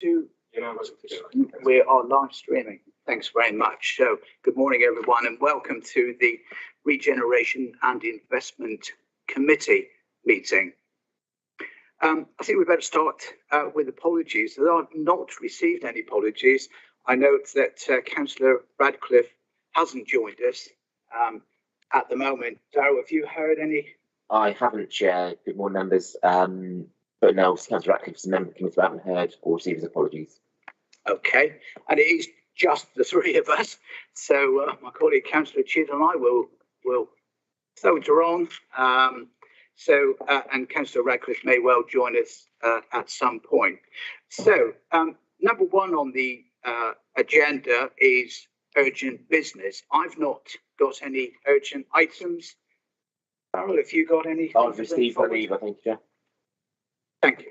to we are live streaming. Thanks very much. So good morning, everyone, and welcome to the Regeneration and Investment Committee meeting. I think we better start with apologies. I've not received any apologies. I note that Councillor Radcliffe hasn't joined us at the moment. Darryl, have you heard any? I haven't, Chair. Good morning, members. But no, Councillor Radcliffe is a member of the committee. I haven't heard or received his apologies. Okay, and it is just the three of us. So my colleague Councillor Cheadle and I will soldier on. And Councillor Radcliffe may well join us at some point. So number one on the agenda is urgent business. I've not got any urgent items. Darryl, have you got any? I've received, I believe, I think, yeah. Thank you.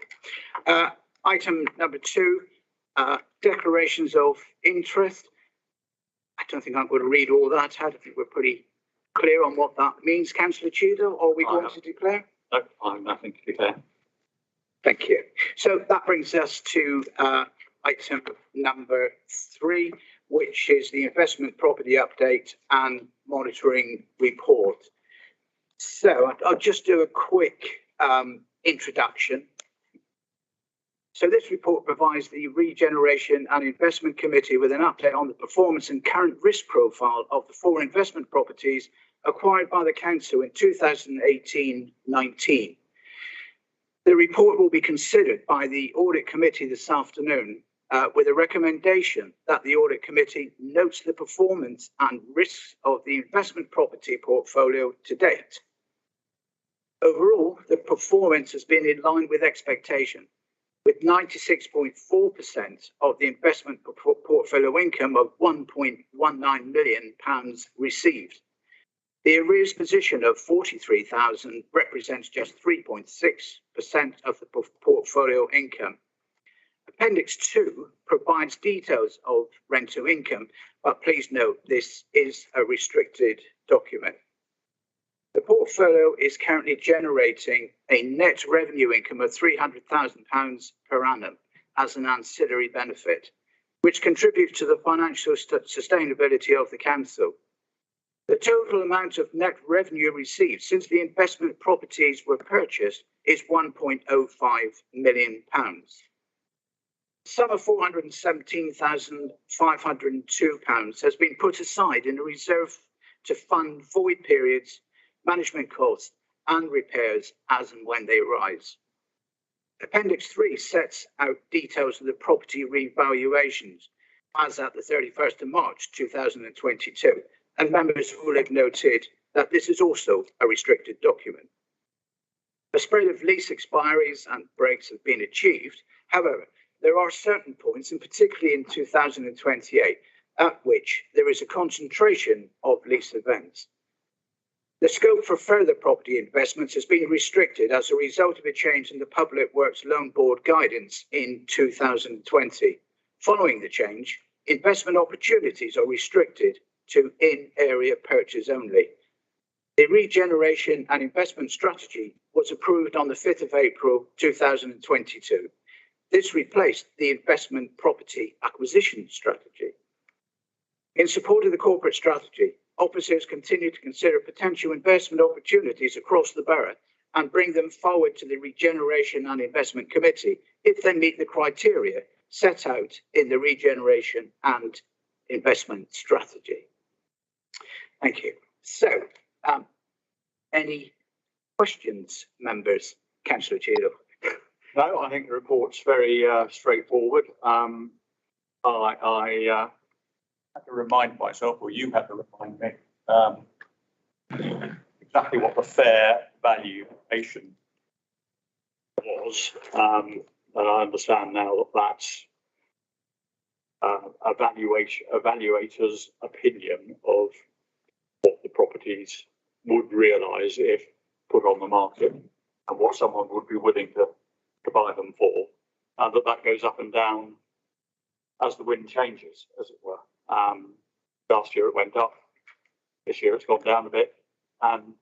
Item number two, declarations of interest. I don't think I'm going to read all that. I think we're pretty clear on what that means. Councillor Cheadle, are we going to declare? No, I have nothing to declare. Thank you. So that brings us to item number three, which is the investment property update and monitoring report. So I'll just do a quick introduction. So this report provides the Regeneration and Investment Committee with an update on the performance and current risk profile of the 4 investment properties acquired by the Council in 2018-19. The report will be considered by the Audit Committee this afternoon with a recommendation that the Audit Committee notes the performance and risks of the investment property portfolio to date. Overall, the performance has been in line with expectation, with 96.4% of the investment portfolio income of £1.19 million received. The arrears position of 43,000 represents just 3.6% of the portfolio income. Appendix 2 provides details of rental income, but please note this is a restricted document. The portfolio is currently generating a net revenue income of £300,000 per annum as an ancillary benefit, which contributes to the financial sustainability of the council. The total amount of net revenue received since the investment properties were purchased is £1.05 million. A sum of £417,502 has been put aside in a reserve to fund void periods, management costs and repairs as and when they arise. Appendix 3 sets out details of the property revaluations as at the 31st of March 2022, and members will have noted that this is also a restricted document. A spread of lease expiries and breaks have been achieved. However, there are certain points, and particularly in 2028, at which there is a concentration of lease events. The scope for further property investments has been restricted as a result of a change in the Public Works Loan Board guidance in 2020. Following the change, investment opportunities are restricted to in-area purchase only. The Regeneration and Investment Strategy was approved on the 5th of April 2022. This replaced the Investment Property Acquisition Strategy. In support of the corporate strategy, officers continue to consider potential investment opportunities across the borough and bring them forward to the Regeneration and Investment Committee if they meet the criteria set out in the Regeneration and Investment Strategy. Thank you. So, any questions, members? Councillor Cheadle. No, I think the report's very straightforward. I had to remind myself, or you had to remind me, exactly what the fair valuation was. And I understand now that that's evaluator's opinion of what the properties would realise if put on the market and what someone would be willing to buy them for, and that goes up and down as the wind changes, as it were. Last year it went up, this year it's gone down a bit, and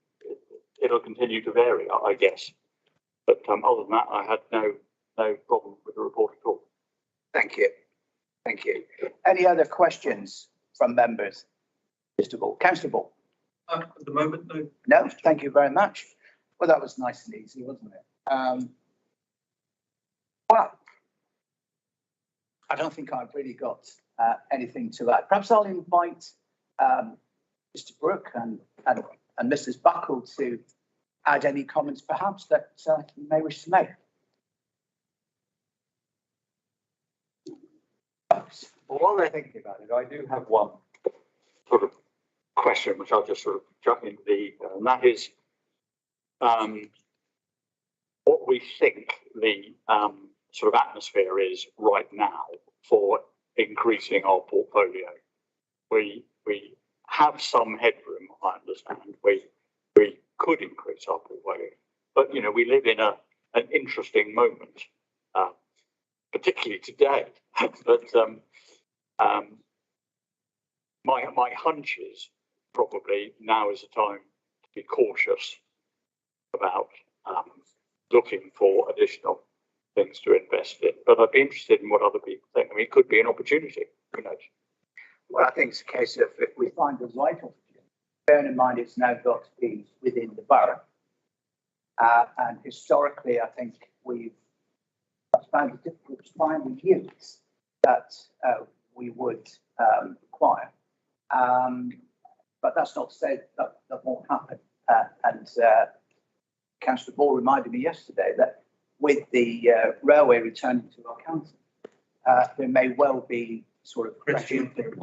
it'll continue to vary, I guess. But other than that, I had no problem with the report at all. Thank you. Thank you. Any other questions from members? Mr. Ball, Councillor Ball. At the moment, no. No, thank you very much. Well, that was nice and easy, wasn't it? Well, I don't think I've really got anything to add. Perhaps I'll invite Mr. Brooke and Mrs. Buckle to add any comments, perhaps, that you may wish to make. Well, while they're thinking about it, I do have one sort of question, which I'll just sort of jump into and that is what we think the sort of atmosphere is right now for increasing our portfolio. We have some headroom, I understand. We could increase our portfolio, but you know, we live in an interesting moment, particularly today. But my hunch is probably now is the time to be cautious about looking for additional things to invest in. But I'd be interested in what other people think. I mean, it could be an opportunity. Who knows? Well, I think it's a case of if we find the right opportunity. Bearing in mind it's now got to be within the borough, and historically, I think we've found it difficult to find the units that we would acquire. But that's not to say that won't happen. And Councillor Ball reminded me yesterday that with the railway returning to our council, there may well be sort of fresh impetus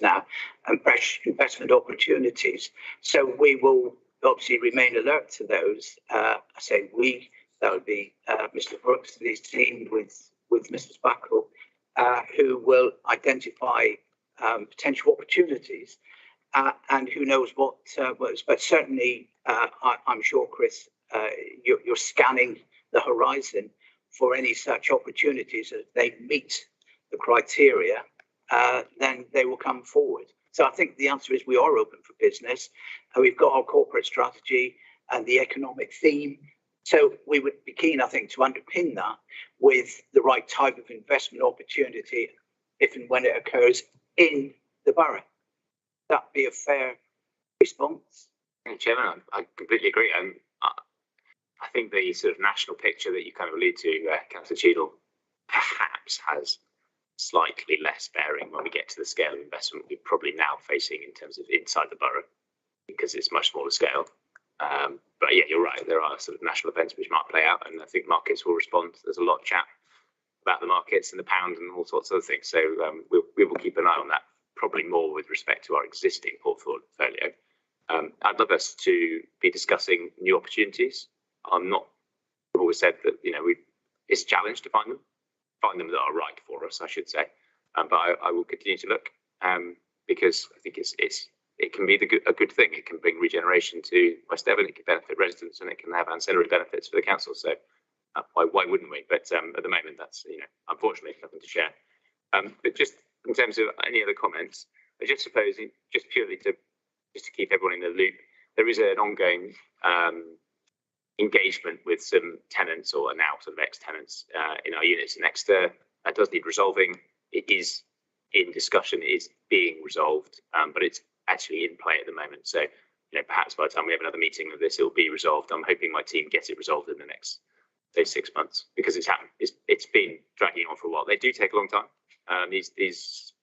now and fresh investment opportunities. So we will obviously remain alert to those. I say we, that would be Mr. Brooks and his team with Mrs. Buckle, who will identify potential opportunities. And who knows what was, but certainly I'm sure, Chris, you're scanning the horizon for any such opportunities. As they meet the criteria, then they will come forward. So I think the answer is we are open for business. We've got our corporate strategy and the economic theme. So we would be keen, I think, to underpin that with the right type of investment opportunity if and when it occurs in the borough. That'd be a fair response. Chairman, I completely agree. I think the sort of national picture that you kind of allude to, Councillor Cheadle, perhaps has slightly less bearing when we get to the scale of investment we're probably now facing in terms of inside the borough, because it's much smaller scale. But yeah, you're right. There are sort of national events which might play out, and I think markets will respond. There's a lot of chat about the markets and the pound and all sorts of other things. So we will keep an eye on that, probably more with respect to our existing portfolio. I'd love us to be discussing new opportunities. I've always said that, you know, it's a challenge to find them that are right for us, I should say. But I will continue to look because I think it can be a good thing. It can bring regeneration to West Devon. It can benefit residents, and it can have ancillary benefits for the council. So why wouldn't we? But at the moment, that's, you know, unfortunately nothing to share. But just in terms of any other comments, I just suppose, just purely to keep everyone in the loop, there is an ongoing engagement with some tenants, or now sort of ex-tenants in our units in Exeter. That does need resolving. It is in discussion, it is being resolved, but it's actually in play at the moment. So, you know, perhaps by the time we have another meeting of this, it will be resolved. I'm hoping my team gets it resolved in the next, say, 6 months, because it's it's been dragging on for a while. They do take a long time, these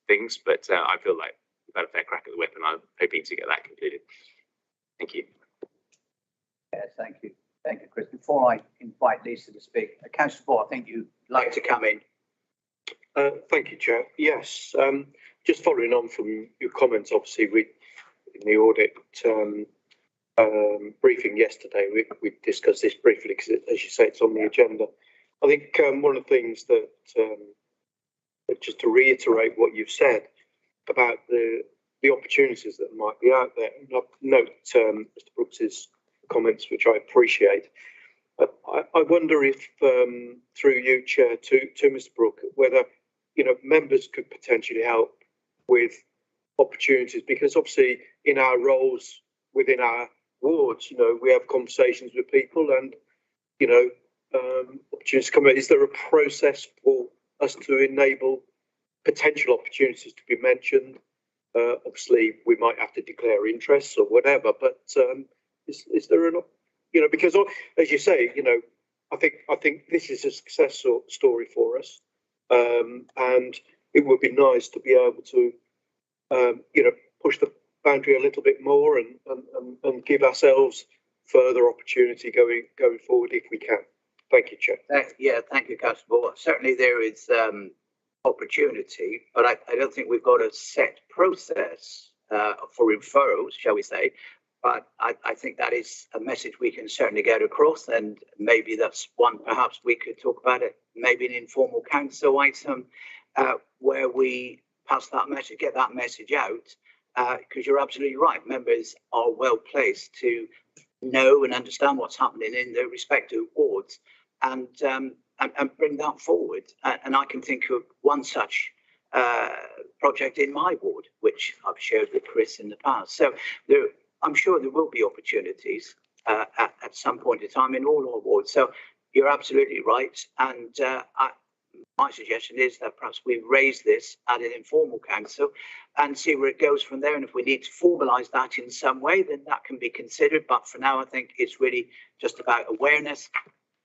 things, but I feel like we've had a fair crack at the whip, and I'm hoping to get that concluded. Thank you. Yes, thank you. Thank you, Chris. Before I invite Lisa to speak, Councillor Ball, I think you'd like to come in. Thank you, Chair. Yes, just following on from your comments, obviously, in the audit briefing yesterday, we discussed this briefly because, as you say, it's on the agenda. I think one of the things that, just to reiterate what you've said about the opportunities that might be out there, and I note Mr. Brooks's comments, which I appreciate. I wonder if, through you, Chair, to Mr. Brooke, whether, you know, members could potentially help with opportunities, because obviously in our roles within our wards, you know, we have conversations with people, and, you know, opportunities come out? Is there a process for us to enable potential opportunities to be mentioned? Obviously, we might have to declare interests or whatever, but is there an, because as you say, I think this is a success story for us, and it would be nice to be able to, push the boundary a little bit more and give ourselves further opportunity going forward if we can. Thank you, Chair. Thank you, Councillor Ball. Certainly there is opportunity, but I don't think we've got a set process for referrals, shall we say. But I think that is a message we can certainly get across, and maybe that's one perhaps we could talk about it, maybe an informal council item where we pass that message, get that message out, because you're absolutely right. Members are well placed to know and understand what's happening in their respective wards, and bring that forward. And I can think of one such project in my ward, which I've shared with Chris in the past. So I'm sure there will be opportunities at some point in time in all our wards. So you're absolutely right. And my suggestion is that perhaps we raise this at an informal council and see where it goes from there. And if we need to formalise that in some way, then that can be considered. But for now, I think it's really just about awareness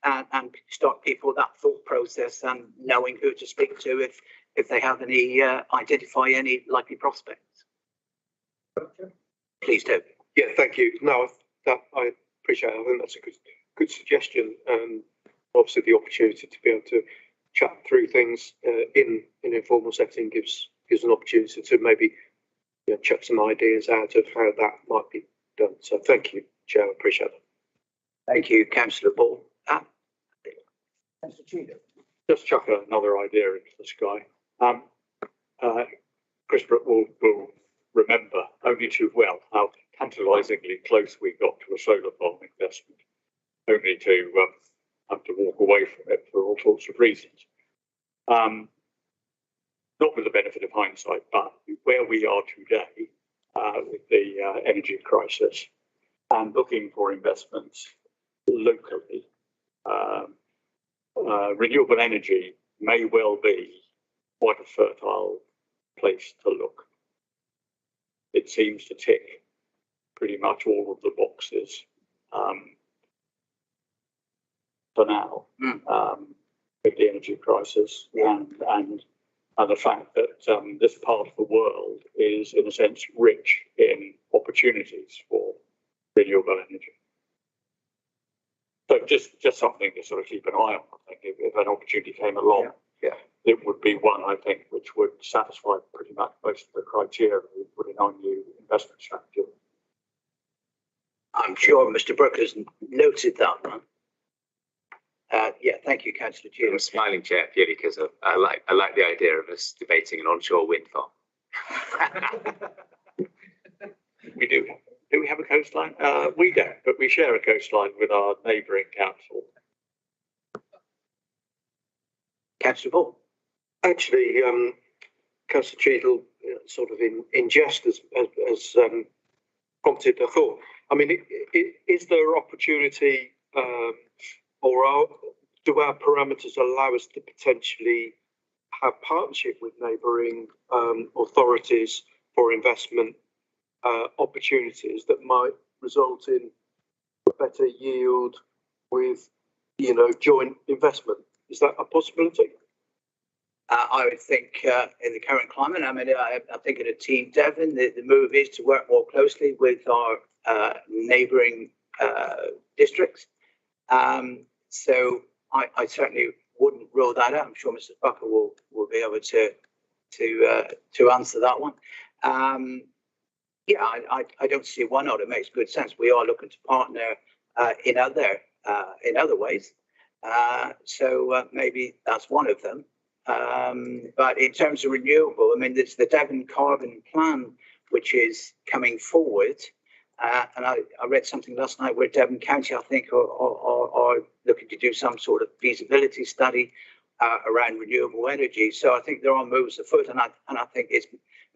and start people that thought process and knowing who to speak to if they have any, identify any likely prospects. Please do. Yeah, thank you. No, that I appreciate it. I think that's a good suggestion. Obviously, the opportunity to be able to chat through things in an informal setting gives an opportunity to maybe chuck some ideas out of how that might be done. So thank you, Chair. I appreciate it. Thank you, Councillor Ball. Councillor Cheetah. Just chuck another idea into the sky. Chris Brook will remember only too well how tantalisingly close we got to a solar farm investment, only to have to walk away from it for all sorts of reasons. Not with the benefit of hindsight, but where we are today with the energy crisis and looking for investments locally, renewable energy may well be quite a fertile place to look. It seems to tick pretty much all of the boxes for now with the energy crisis and the fact that this part of the world is, in a sense, rich in opportunities for renewable energy. So just something to sort of keep an eye on. I think if an opportunity came along, it would be one, I think, which would satisfy pretty much most of the criteria we put in our new investment strategy. I'm sure Mr. Brook has noted that one. Thank you, Councillor Cheetah. I'm smiling, Chair, purely because I like the idea of us debating an onshore wind farm. We do. Do we have a coastline? We don't, but we share a coastline with our neighbouring council. Councillor Ball. Actually, Councillor Cheadle, sort of in jest as prompted a thought. I mean, is there opportunity, or do our parameters allow us to potentially have partnership with neighbouring authorities for investment opportunities that might result in a better yield with, joint investment? Is that a possibility? I would think in the current climate, I mean, I'm thinking of Team Devon, the move is to work more closely with our neighbouring districts. So I certainly wouldn't rule that out. I'm sure Mrs. Bucker will be able to answer that one. I don't see why not. It makes good sense. We are looking to partner in other ways. So maybe that's one of them. But in terms of renewable, I mean, there's the Devon Carbon Plan, which is coming forward. And I read something last night where Devon County, I think, are looking to do some sort of feasibility study around renewable energy. So I think there are moves afoot, and I think it's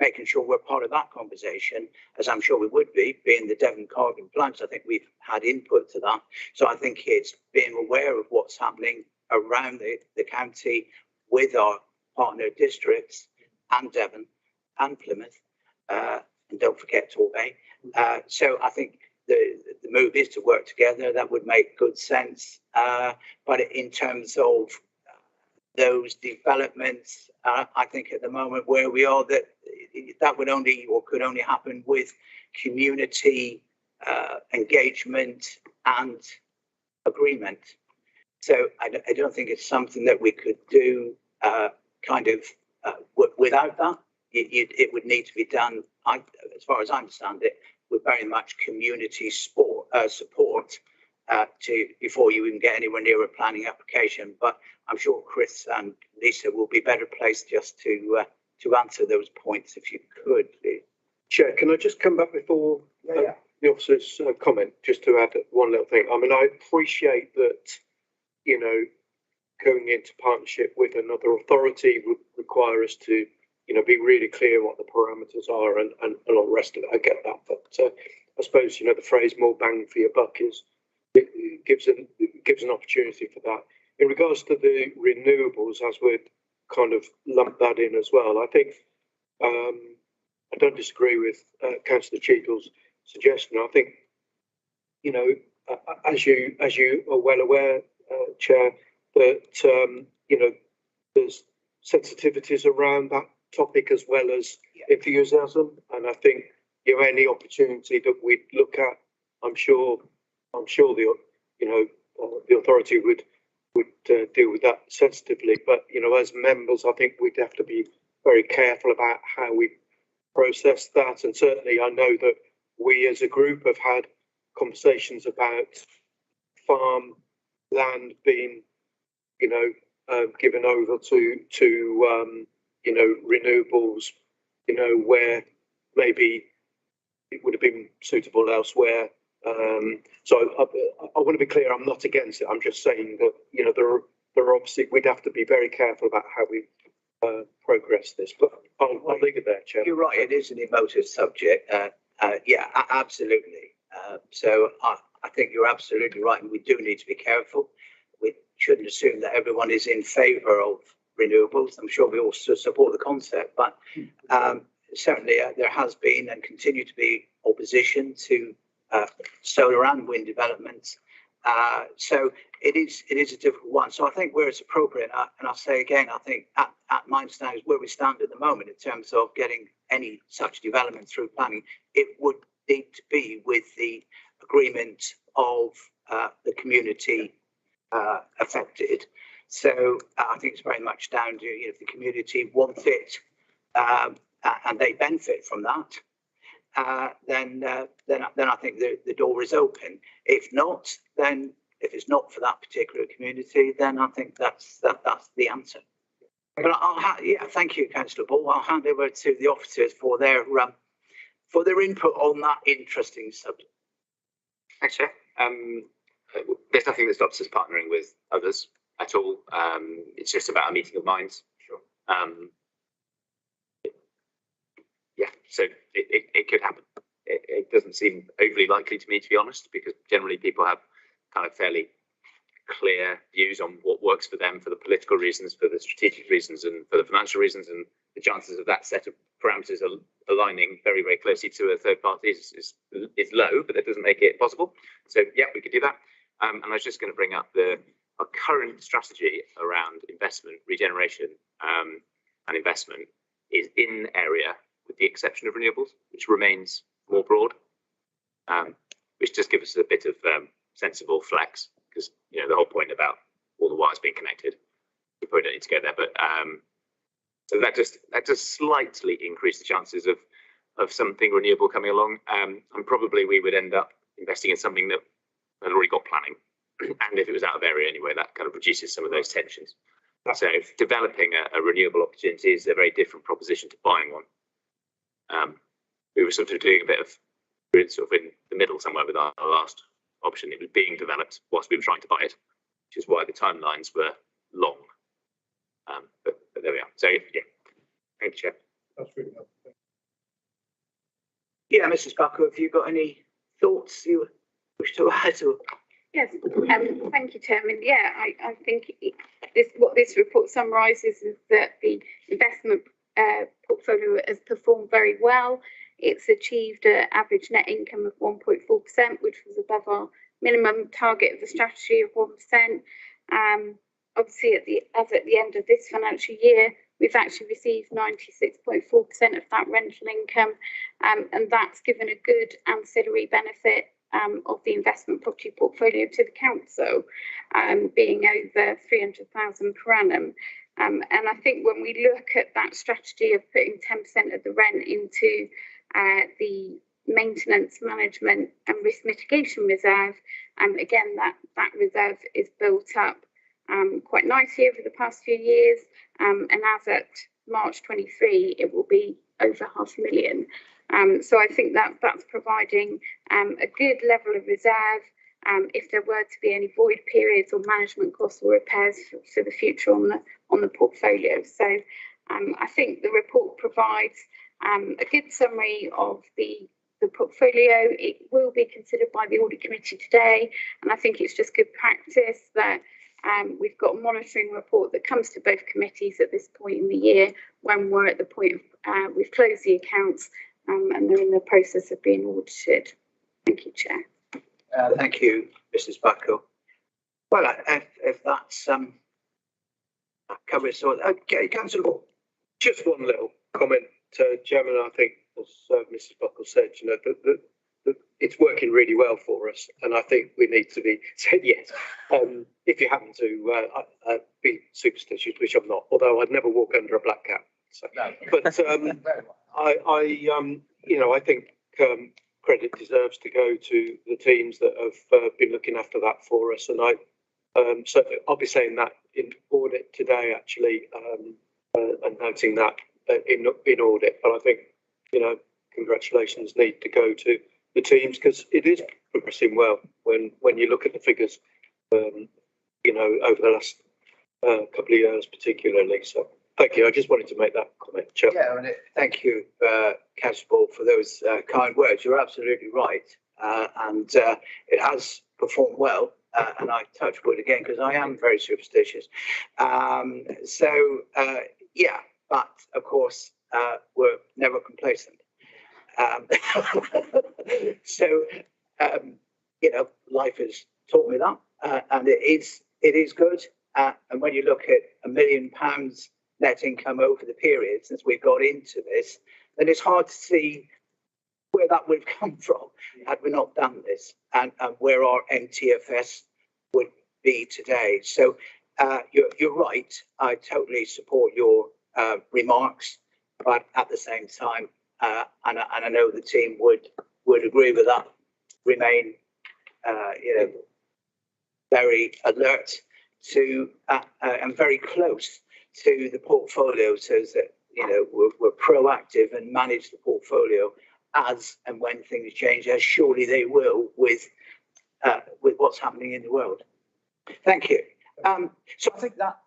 making sure we're part of that conversation, as I'm sure we would be, being the Devon carbon plants. I think we've had input to that. So I think it's being aware of what's happening around the county with our partner districts and Devon and Plymouth, and don't forget Torbay. So I think the move is to work together. That would make good sense. But in terms of those developments, I think at the moment where we are, that would only or could only happen with community engagement and agreement. So I don't think it's something that we could do without that. It would need to be done, as far as I understand it, with very much community support before you even get anywhere near a planning application. But I'm sure Chris and Lisa will be better placed just to answer those points if you could, please. Chair, can I just come back before the officer's comment, just to add one little thing? I mean, I appreciate that, you know, going into partnership with another authority would require us to, you know, be really clear what the parameters are and all the rest of it. I get that, but I suppose, you know, the phrase "more bang for your buck" it gives an opportunity for that. In regards to the renewables, as we'd kind of lump that in as well, I think I don't disagree with Councillor Cheadle's suggestion. I think, you know, as you are well aware, Chair, that you know, there's sensitivities around that topic as well as enthusiasm, and I think, you know, any opportunity that we'd look at, I'm sure the, you know, the authority would deal with that sensitively. But, you know, as members, I think we'd have to be very careful about how we process that. And certainly I know that we as a group have had conversations about farm land being, you know, given over to you know, renewables, you know, where maybe it would have been suitable elsewhere. So I want to be clear, I'm not against it. I'm just saying that, you know, there are obviously, we'd have to be very careful about how we progress this. But I'll leave it there, Chair. You're right, it is an emotive subject. Yeah, absolutely. So I think you're absolutely right, and we do need to be careful. We shouldn't assume that everyone is in favour of renewables. I'm sure we all support the concept, but certainly there has been and continue to be opposition to solar and wind developments. So it is a difficult one. So I think where it's appropriate, and I'll say again, I think at my understanding where we stand at the moment in terms of getting any such development through planning, it would need to be with the agreement of the community affected. So I think it's very much down to, you know, if the community want it and they benefit from that, then I think the door is open. If not, then if it's not for that particular community, then I think that's the answer. But thank you, Councillor Ball. I'll hand over to the officers for their input on that interesting subject. Thanks, Chair. There's nothing that stops us partnering with others at all. It's just about a meeting of minds. Sure. Yeah, so it could happen. It doesn't seem overly likely to me, to be honest, because generally people have kind of fairly clear views on what works for them, for the political reasons, for the strategic reasons, and for the financial reasons, and the chances of that set of parameters aligning very, very closely to a third party is low, but that doesn't make it possible. So yeah, we could do that. And I was just going to bring up our current strategy around investment, regeneration, and investment is in area, with the exception of renewables, which remains more broad, which just gives us a bit of sensible flex, because, you know, the whole point about all the wires being connected, we probably don't need to go there, but so that just slightly increase the chances of something renewable coming along, and probably we would end up investing in something that had already got planning, and if it was out of area anyway, that kind of reduces some of those tensions. So developing a renewable opportunity is a very different proposition to buying one. We were sort of doing a bit of, we're sort of in the middle somewhere with our last option. It was being developed whilst we were trying to buy it, which is why the timelines were long. But there we are. So yeah, thank you, Chair. That's really helpful. Yeah, Mrs. Buckle, have you got any thoughts you wish to add? Or? Yes, thank you, Chairman. Yeah, I think what this report summarises is that the investment portfolio has performed very well. It's achieved an average net income of 1.4%, which was above our minimum target of the strategy of 1%. Obviously, at the end of this financial year, we've actually received 96.4% of that rental income, and that's given a good ancillary benefit of the investment property portfolio to the council, being over 300,000 per annum. And I think when we look at that strategy of putting 10% of the rent into the maintenance, management and risk mitigation reserve, again, that reserve is built up quite nicely over the past few years. And as at March 23, it will be over £500,000. So I think that's providing a good level of reserve if there were to be any void periods or management costs or repairs for the future on the portfolio. So I think the report provides a good summary of the portfolio. It will be considered by the audit committee today, and I think it's just good practice that we've got a monitoring report that comes to both committees at this point in the year when we're at the point of we've closed the accounts and they're in the process of being audited. Thank you, Chair. Thank you, Mrs. Buckle. Well, if that's that covers all. Okay, Councillor. Just one little comment, Chairman. I think, as Mrs. Buckle said, you know, that it's working really well for us, and I think we need to be said yes. If you happen to be superstitious, which I'm not, although I'd never walk under a black cap. So. No. But I think credit deserves to go to the teams that have been looking after that for us, and so I'll be saying that in audit today, actually, and noting that in audit. But I think, you know, congratulations need to go to the teams because it is progressing well when you look at the figures, you know, over the last couple of years particularly. So thank you. I just wanted to make that comment, Chair. Yeah, and thank you, Councillor Ball, for those kind words. You're absolutely right, and it has performed well. And I touch wood again because I am very superstitious. Yeah, but of course we're never complacent. You know, life has taught me that, and it is good. And when you look at £1 million net income over the period since we got into this, then it's hard to see where that would have come from had we not done this, and where our MTFS would be today. So you're right. I totally support your remarks, but at the same time, and I know the team would agree with that. Remain, you know, very alert to and very close to the portfolio, so that, you know, we're proactive and manage the portfolio as and when things change, as surely they will with what's happening in the world. Thank you. So I think that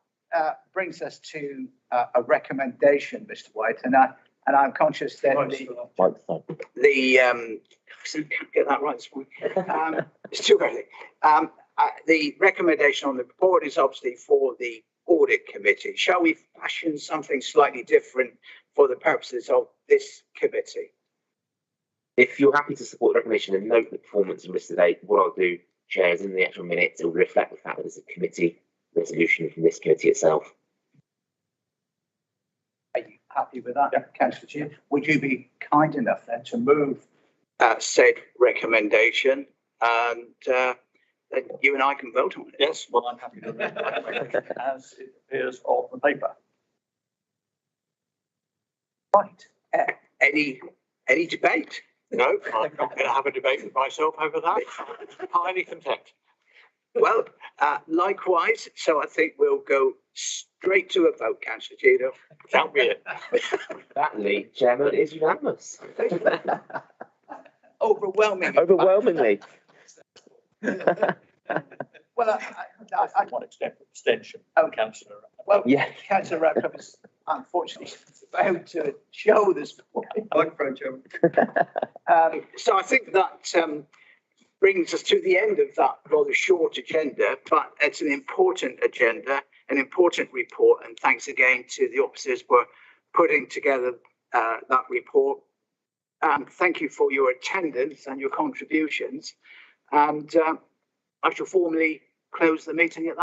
brings us to a recommendation, Mr. White, and I'm conscious that I can't get that right this morning. It's too early. The recommendation on the report is obviously for the audit committee. Shall we fashion something slightly different for the purposes of this committee? If you're happy to support the recommendation and note the performance of risk today, what I'll do, Chair, is in the actual minutes, it will reflect the fact that there's a committee resolution from this committee itself. Are you happy with that, yeah. Councillor Chair? Would you be kind enough then to move said recommendation, and then you and I can vote on it? Yes, well, I'm happy to do that as it appears on the paper. Right. Any debate? No, I'm not going to have a debate with myself over that. Highly content. Well, likewise. So I think we'll go straight to a vote, Councillor Gino. Count me in. That lead, Chairman, is unanimous. Overwhelmingly. Overwhelmingly. Well, I One extension, Oh. councillor. well, Yeah. Councillor Radcliffe is unfortunately bound to show this morning. Microphone, Joe. So I think that brings us to the end of that rather short agenda, but it's an important agenda, an important report, and thanks again to the officers for putting together that report. Thank you for your attendance and your contributions, and I shall formally close the meeting at that.